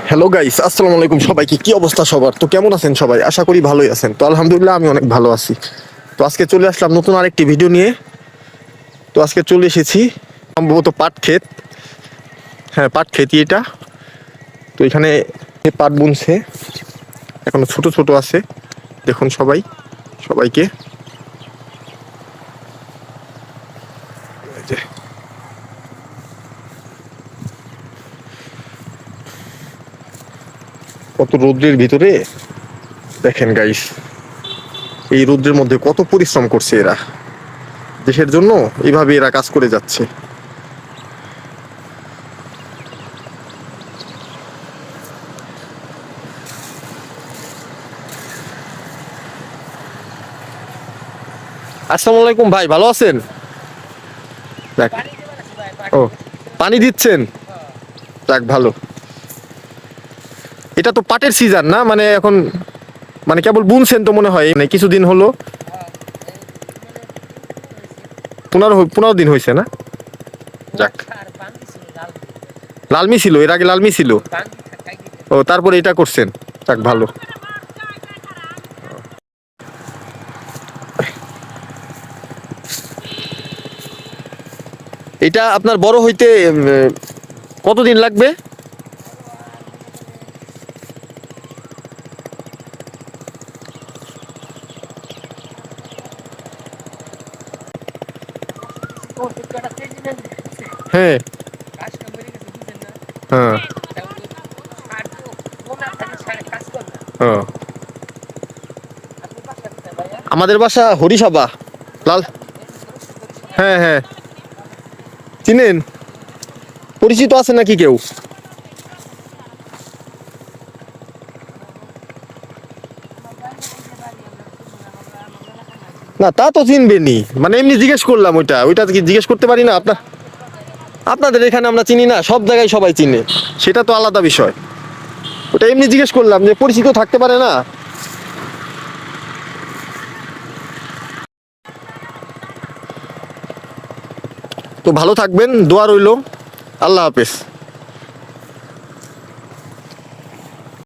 Hello guys, আসসালামু আলাইকুম সবাইকে। কি অবস্থা সবার? তো কেমন আছেন সবাই? আশা করি ভালোই আছেন। তো আলহামদুলিল্লাহ আমি অনেক ভালো আছি। তো আজকে চলে আসলাম নতুন আরেকটি ভিডিও নিয়ে। তো আজকে চলে এসেছি সম্ভবত পাট ক্ষেত। হ্যাঁ, পাট ক্ষেতই এটা। তো এখানে পাট বুনছে, এখনো ছোট ছোট আছে। দেখুন সবাইকে এই যে কত রৌদ্রের ভিতরে দেখেন গাইস, এই রৌদ্রের মধ্যে কত পরিশ্রম করছে এরা দেশের জন্য। এইভাবে এরা কাজ করে যাচ্ছে। আসসালামু আলাইকুম ভাই, ভালো আছেন? যাক। ও, পানি দিচ্ছেন? যাক, ভালো। এটা তো পাটের সিজন না, মানে এখন মানে কেবল বুনছেন তো মনে হয়, মানে কিছুদিন হলো। 15 দিন হয়েছে না? যাক, লালমি ছিল, এর আগে লালমি ছিল। ও, তারপরে এটা করছেন। যাক, ভালো। এটা আপনার বড় হইতে কতদিন লাগবে? হ্যাঁ, হ্যাঁ, হ্যাঁ। আমাদের বাসা হরিসাবা। লাল, হ্যাঁ হ্যাঁ। চিনেন? পরিচিত আছে নাকি কেউ? না, তা তো চিনবেনই, মানে এমনি জিজ্ঞেস করলাম। ওইটা ওইটা কি জিজ্ঞেস করতে পারি না? আপনাদের এখানে আমরা চিনি না, সব জায়গায় সবাই চিনে, সেটা তো আলাদা বিষয়। ওটা এমনি জিজ্ঞেস করলাম যে পরিচিত থাকতে পারে না। তো ভালো থাকবেন, দোয়া রইলো। আল্লাহ হাফেজ।